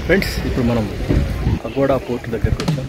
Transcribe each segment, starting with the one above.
Friends, ఇప్పుడు మనం Aguada port దగ్గరికి వచ్చాం.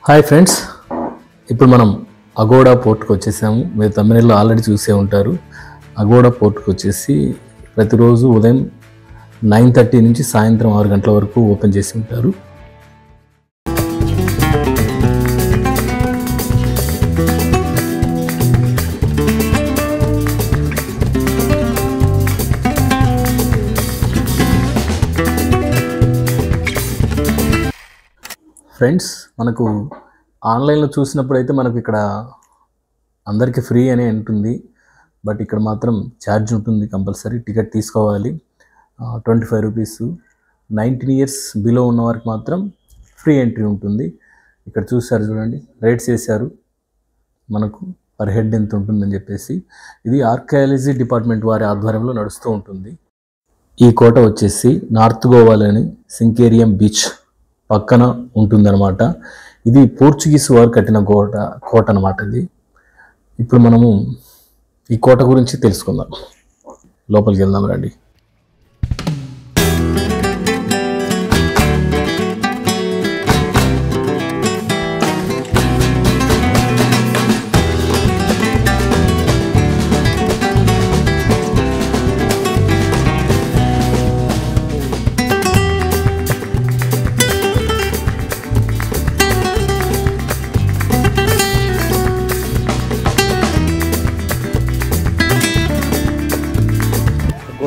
హాయ్ ఫ్రెండ్స్, ఇప్పుడు మనం అగోడా పోర్ట్కి వచ్చేసాము. మీరు తమిళనాడులో ఆల్రెడీ చూసే ఉంటారు. అగోడా పోర్ట్కి వచ్చేసి ప్రతిరోజు ఉదయం 9:30 నుంచి సాయంత్రం 6 గంటల వరకు ఓపెన్ చేసి ఉంటారు. ఫ్రెండ్స్, మనకు ఆన్లైన్లో చూసినప్పుడు అయితే మనకు ఇక్కడ అందరికీ ఫ్రీ అనే ఉంటుంది. బట్ ఇక్కడ మాత్రం ఛార్జ్ ఉంటుంది. కంపల్సరీ టికెట్ తీసుకోవాలి. 25 రూపీస్. 19 ఇయర్స్ బిలో ఉన్న వారికి మాత్రం ఫ్రీ ఎంట్రీ ఉంటుంది. ఇక్కడ చూసారు చూడండి, రేట్స్ వేశారు మనకు పర్ హెడ్ ఎంత ఉంటుందని చెప్పేసి. ఇది ఆర్కియాలజీ డిపార్ట్మెంట్ వారి ఆధ్వర్యంలో నడుస్తూ ఉంటుంది. ఈ కోట వచ్చేసి నార్త్ గోవాలోని సింకేరియం బీచ్ పక్కన ఉంటుందన్నమాట. ఇది పోర్చుగీస్ వారు కట్టిన కోట అన్నమాట. ఇది ఇప్పుడు మనము ఈ కోట గురించి తెలుసుకుందాం. లోపలికి వెళ్దాం రండి.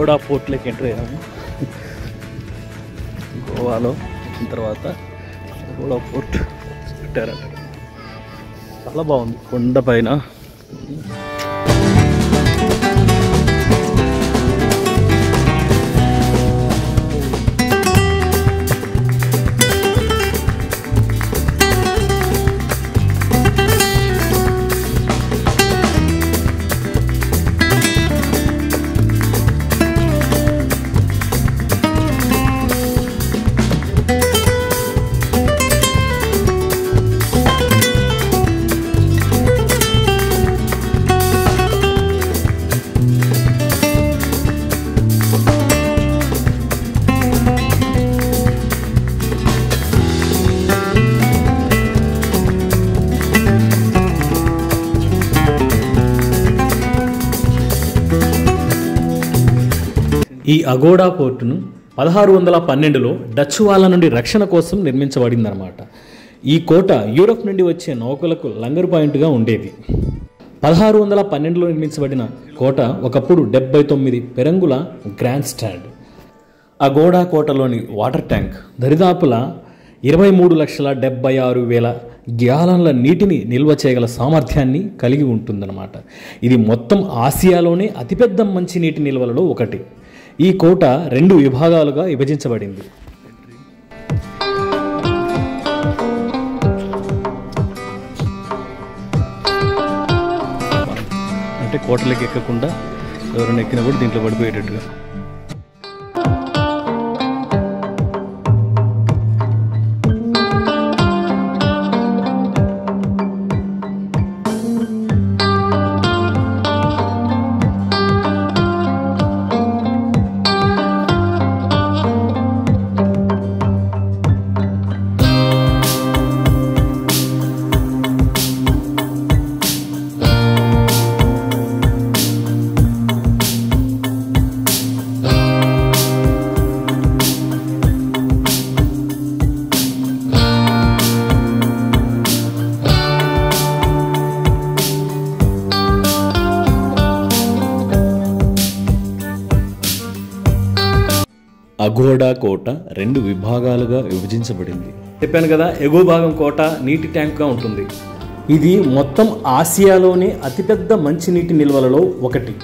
అగోడా పోర్ట్లోకి ఎంటర్ అయ్యాము. గోవాలో వచ్చిన తర్వాత అగోడా పోర్ట్ పెట్టారంట. చాలా బాగుంది. కొండ పైన ఈ అగోడా పోర్టును 1612లో డచ్ వాళ్ళ నుండి రక్షణ కోసం నిర్మించబడిందన్నమాట. ఈ కోట యూరప్ నుండి వచ్చే నౌకలకు లంగర్ పాయింట్గా ఉండేది. 1612లో నిర్మించబడిన కోట ఒకప్పుడు 79 పెరంగుల grand stand. Aguada కోటలోని water tank దరిదాపులా 23,76,000 గ్యాలన్ల నీటిని నిల్వ చేయగల సామర్థ్యాన్ని కలిగి ఉంటుందన్నమాట. ఇది మొత్తం ఆసియాలోనే అతిపెద్ద మంచినీటి నిల్వలలో ఒకటి. ఈ కోట 2 విభాగాలుగా విభజించబడింది. అంటే కోటలోకి ఎక్కకుండా ఎవరైనా ఎక్కినా కూడా దీంట్లో పడిపోయేటట్టుగా. అఘోడా కోట 2 విభాగాలుగా విభజించబడింది. చెప్పాను కదా, ఎగువ భాగం కోట నీటి ట్యాంక్గా ఉంటుంది. ఇది మొత్తం ఆసియాలోనే అతిపెద్ద మంచినీటి నిల్వలలో ఒకటి.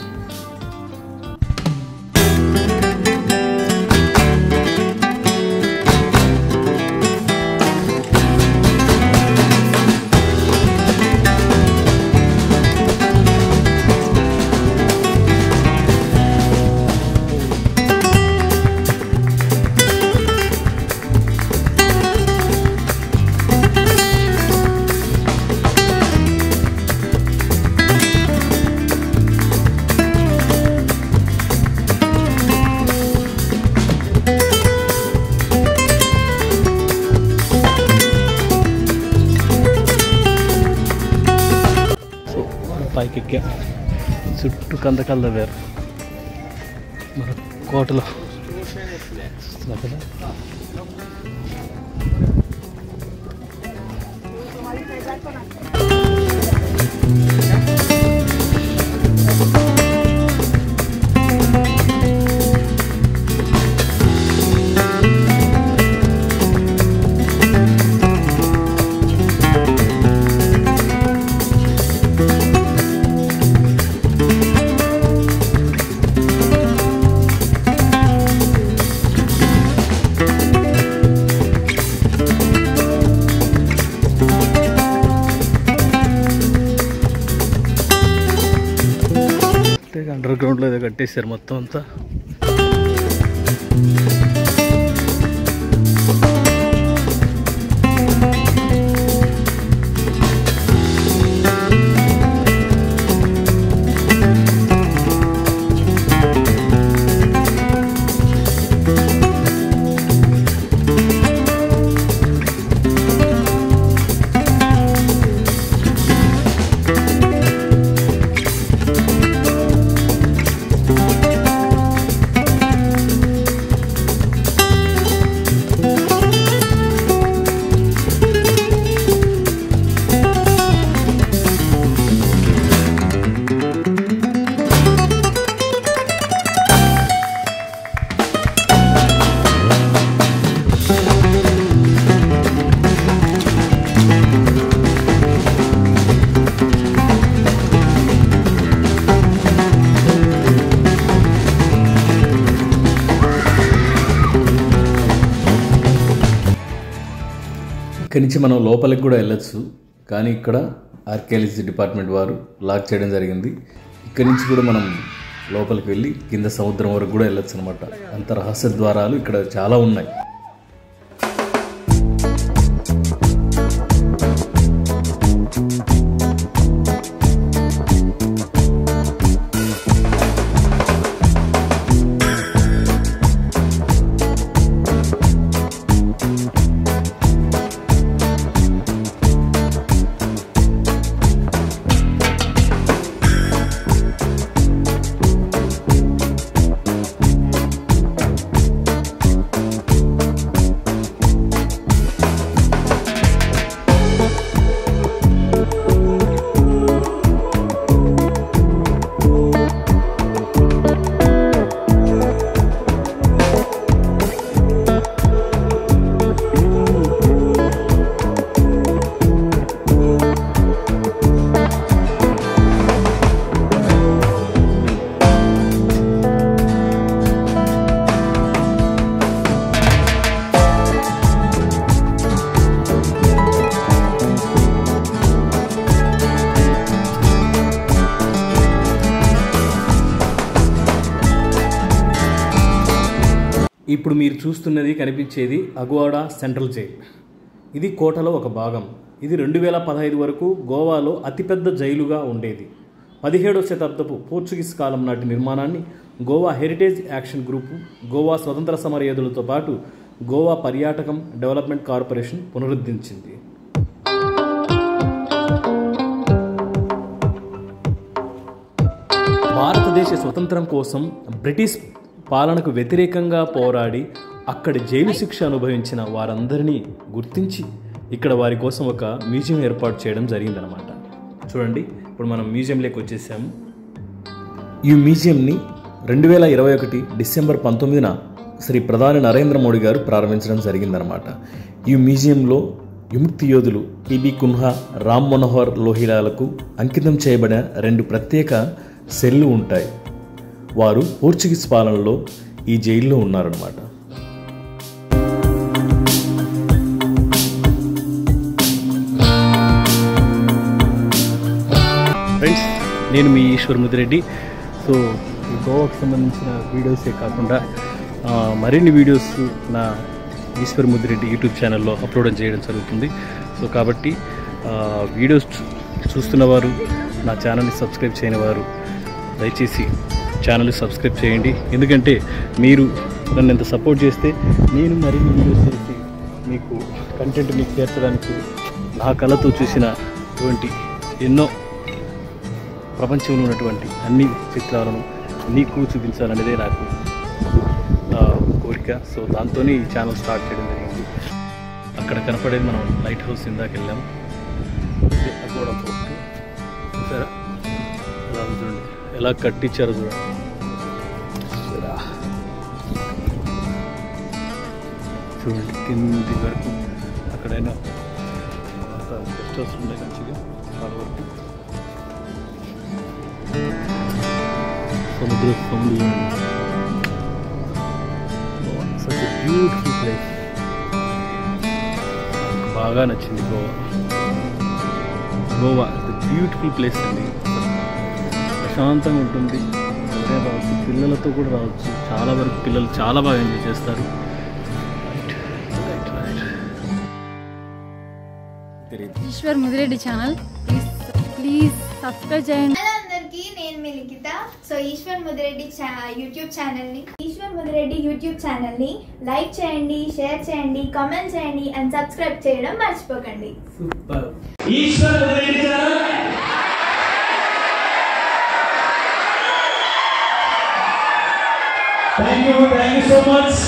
పైకి ఎక్కా, చుట్టూ కందకాలు తవ్వారు మన కోటలో. అండర్ గ్రౌండ్లో ఏదో కట్టేశారు మొత్తం అంతా. ఇక్కడి నుంచి మనం లోపలికి కూడా వెళ్ళొచ్చు, కానీ ఇక్కడ ఆర్కియాలజీ డిపార్ట్మెంట్ వారు లాక్ చేయడం జరిగింది. ఇక్కడి నుంచి కూడా మనం లోపలికి వెళ్ళి కింద సముద్రం వరకు కూడా వెళ్ళొచ్చు అనమాట. అంత రహస్య ద్వారాలు ఇక్కడ చాలా ఉన్నాయి. ఇప్పుడు మీరు చూస్తున్నది కనిపించేది అఘోడా సెంట్రల్ జైల్. ఇది కోటలో ఒక భాగం. ఇది 2015 వరకు గోవాలో అతిపెద్ద జైలుగా ఉండేది. 17వ శతాబ్దపు పోర్చుగీస్ కాలం నాటి నిర్మాణాన్ని Goa heritage action group, Goa స్వతంత్ర సమరయోధులతో పాటు గోవా పర్యాటకం డెవలప్మెంట్ కార్పొరేషన్ పునరుద్ధరించింది. భారతదేశ స్వతంత్రం కోసం బ్రిటిష్ పాలనకు వ్యతిరేకంగా పోరాడి అక్కడి జైలు శిక్ష అనుభవించిన వారందరినీ గుర్తించి ఇక్కడ వారి కోసం ఒక మ్యూజియం ఏర్పాటు చేయడం జరిగిందనమాట. చూడండి, ఇప్పుడు మనం మ్యూజియంలోకి వచ్చేసాము. ఈ మ్యూజియంని 2021 డిసెంబర్ 19న శ్రీ ప్రధాని నరేంద్ర మోడీ గారు ప్రారంభించడం జరిగిందనమాట. ఈ మ్యూజియంలో విముక్తి యోధులు పిబి కున్హా, రామ్ మనోహర్ లోహియాలకు అంకితం చేయబడిన 2 ప్రత్యేక సెల్లు ఉంటాయి. వారు పోర్చుగీస్ పాలనలో ఈ జైల్లో ఉన్నారన్నమాట. ఫ్రెండ్స్, నేను మీ ఈశ్వర్ ముదిరెడ్డి. సో ఈ గోవాకు సంబంధించిన వీడియోసే కాకుండా మరిన్ని వీడియోస్ నా ఈశ్వర్ ముదిరెడ్డి యూట్యూబ్ ఛానల్లో అప్లోడ్ చేయడం జరుగుతుంది. సో కాబట్టి వీడియోస్ చూస్తున్నవారు, నా ఛానల్ని సబ్స్క్రైబ్ చేయని వారు దయచేసి ఛానల్ని సబ్స్క్రైబ్ చేయండి. ఎందుకంటే మీరు నన్ను ఎంత సపోర్ట్ చేస్తే నేను మరిన్ని వీడియోస్ చేసి మీకు కంటెంట్ మీకు చేర్చడానికి నా కళతో చూసిన ఇటువంటి ఎన్నో ప్రపంచంలో ఉన్నటువంటి అన్ని చిత్రాలను నీకు చూపించాలనేదే నాకు కోరిక. సో దాంతో ఈ ఛానల్ స్టార్ట్ చేయడం జరిగింది. అక్కడ కనపడేది మనం లైట్ హౌస్ ఇందాక వెళ్ళాము. అగోడ పోర్టు చూసారా, ఎలా చూడండి, ఎలా కట్టించారో చూడండి. చూడండి కింది వరకు అక్కడైనా గెస్ట్ హౌస్ ఉన్నాయి మంచిగా. వాళ్ళ వరకు సముద్ర సౌందర్యం, సచ్ ఎ బ్యూటిఫుల్ ప్లేస్. నాకు బాగా నచ్చింది గోవా. బ్యూటిఫుల్ ప్లేస్ అండి. ప్రశాంతంగా ఉంటుంది. ఎవరైనా రావచ్చు, పిల్లలతో కూడా రావచ్చు. చాలా వరకు పిల్లలు చాలా బాగా ఎంజాయ్ చేస్తారు. Eshwar Mudireddy channel please subscribe చేయండి. నేను మీ Likhitha. So Eshwar Mudireddy YouTube channel ని లైక్ చేయండి, షేర్ చేయండి, కామెంట్ చేయండి అండ్ సబ్స్క్రైబ్ చేయడం మర్చిపోకండి. Super. Eshwar Mudireddy channel. Thank you so much.